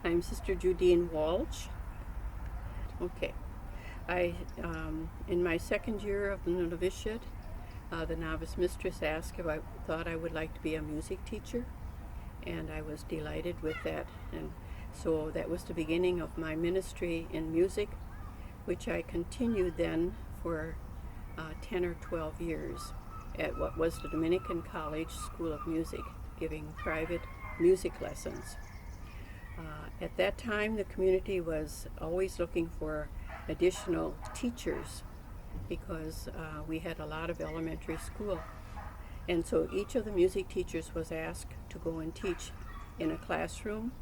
I'm Sister Judene Walsh. Okay, in my second year of the novitiate, the novice mistress asked if I thought I would like to be a music teacher, and I was delighted with that. And so that was the beginning of my ministry in music, which I continued then for 10 or 12 years at what was the Dominican College School of Music, giving private music lessons. At that time, the community was always looking for additional teachers because we had a lot of elementary school. And so each of the music teachers was asked to go and teach in a classroom.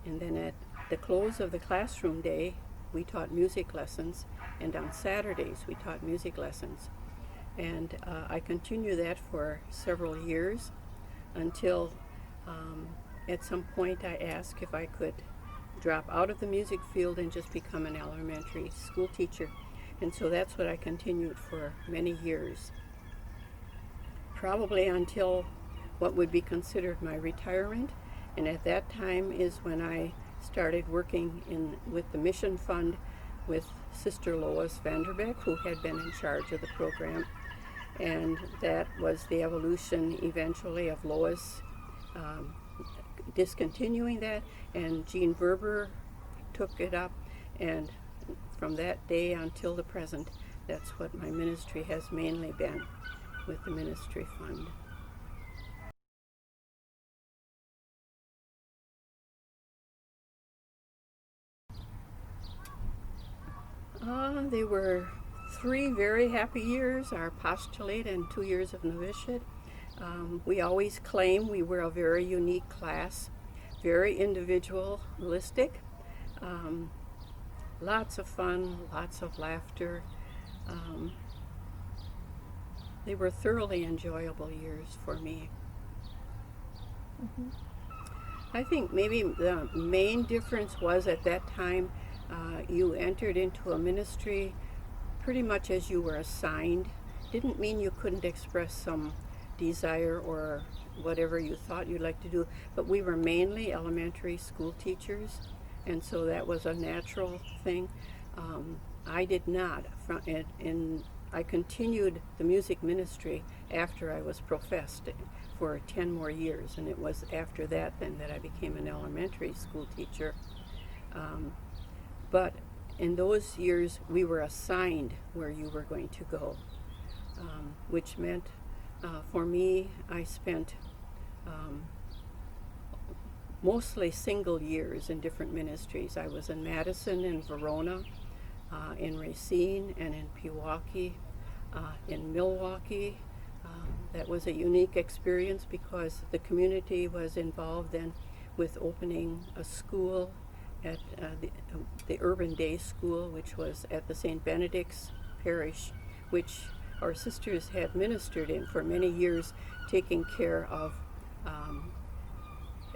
And then at the close of the classroom day, we taught music lessons. And on Saturdays, we taught music lessons. And I continued that for several years until at some point I asked if I could drop out of the music field and just become an elementary school teacher. And so that's what I continued for many years, probably until what would be considered my retirement. And at that time is when I started working with the Mission Fund with Sister Lois Vanderbeck, who had been in charge of the program. And that was the evolution eventually of Lois discontinuing that, and Jean Verber took it up, and from that day until the present, that's what my ministry has mainly been with the Ministry Fund. They were 3 very happy years, our postulate and 2 years of novitiate. We always claim we were a very unique class, very individualistic, lots of fun, lots of laughter. They were thoroughly enjoyable years for me. I think maybe the main difference was at that time you entered into a ministry pretty much as you were assigned. Didn't mean you couldn't express some desire or whatever you thought you'd like to do, but we were mainly elementary school teachers, and so that was a natural thing. I did not, and I continued the music ministry after I was professed for 10 more years, and it was after that then that I became an elementary school teacher. But in those years we were assigned where you were going to go, which meant for me, I spent mostly single years in different ministries. I was in Madison, in Verona, in Racine, and in Pewaukee, in Milwaukee. That was a unique experience because the community was involved then with opening a school at the Urban Day School, which was at the St. Benedict's Parish, which our sisters had ministered in for many years, taking care of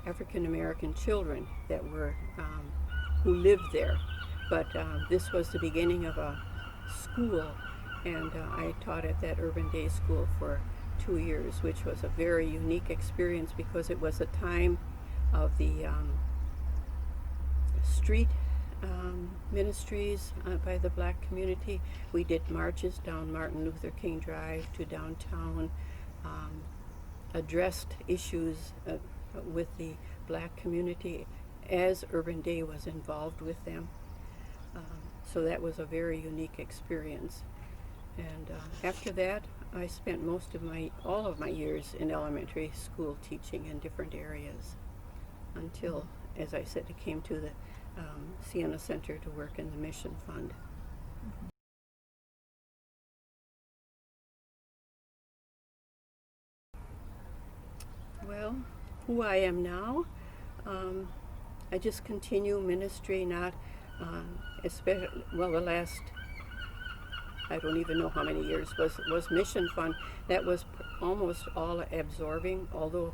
African American children that were who lived there. But this was the beginning of a school, and I taught at that Urban Day School for 2 years, which was a very unique experience because it was a time of the street ministries by the black community. We did marches down Martin Luther King Drive to downtown, addressed issues with the black community as Urban Day was involved with them. So that was a very unique experience. And after that, I spent all of my years in elementary school teaching in different areas until, as I said, I came to the Siena Center to work in the Mission Fund. Well, who I am now, I just continue ministry, not especially, well, the last, I don't even know how many years was Mission Fund. That was almost all absorbing, although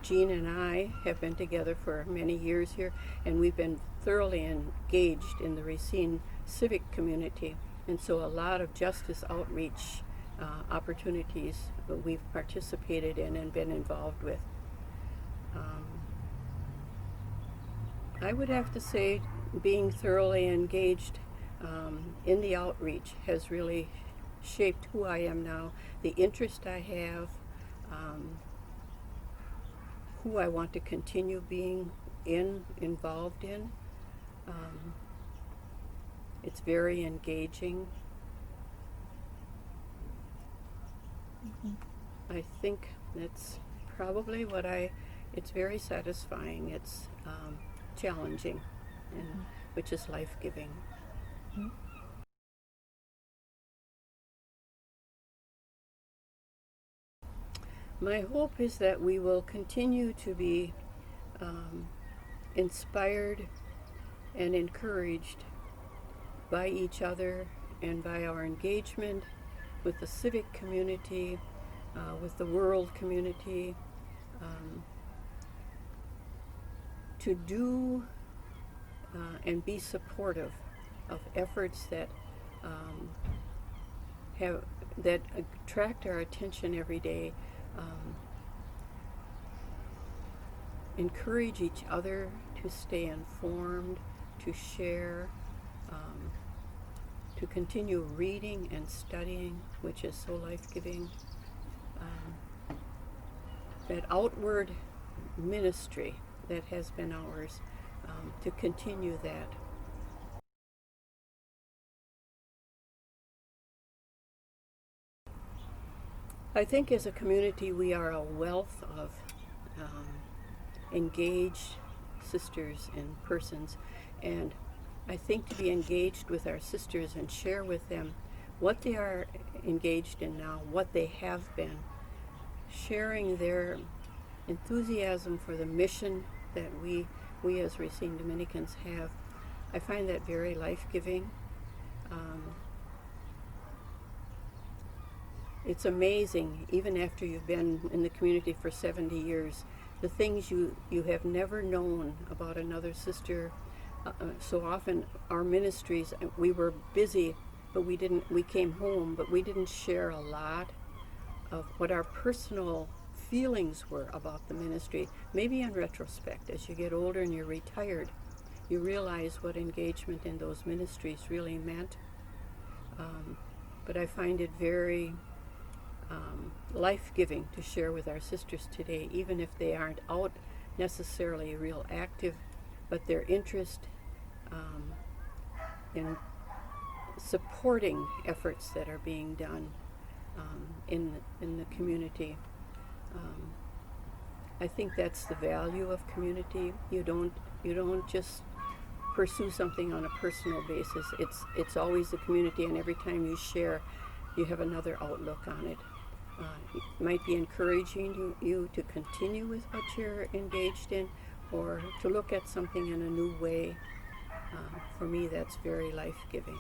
Jean and I have been together for many years here, and we've been thoroughly engaged in the Racine civic community, and so a lot of justice outreach opportunities we've participated in and been involved with. I would have to say being thoroughly engaged in the outreach has really shaped who I am now, the interest I have, who I want to continue being involved in. It's very engaging. I think that's probably it's very satisfying. It's challenging, and which is life-giving. My hope is that we will continue to be inspired and encouraged by each other and by our engagement with the civic community, with the world community, to do and be supportive of efforts that that attract our attention every day, encourage each other to stay informed, to share, to continue reading and studying, which is so life-giving. That outward ministry that has been ours, to continue that. I think as a community we are a wealth of engaged sisters and persons, and I think to be engaged with our sisters and share with them what they are engaged in now, what they have been, sharing their enthusiasm for the mission that we as Racine Dominicans have, I find that very life-giving. It's amazing, even after you've been in the community for 70 years, the things you have never known about another sister. So often our ministries, we were busy, but we came home, but we didn't share a lot of what our personal feelings were about the ministry. Maybe in retrospect, as you get older and you're retired, you realize what engagement in those ministries really meant. But I find it very life-giving to share with our sisters today, even if they aren't out necessarily real active, but their interest in supporting efforts that are being done in the community. I think that's the value of community. You don't just pursue something on a personal basis. It's always the community, and every time you share, you have another outlook on it. It might be encouraging you to continue with what you're engaged in, or to look at something in a new way. For me, that's very life-giving.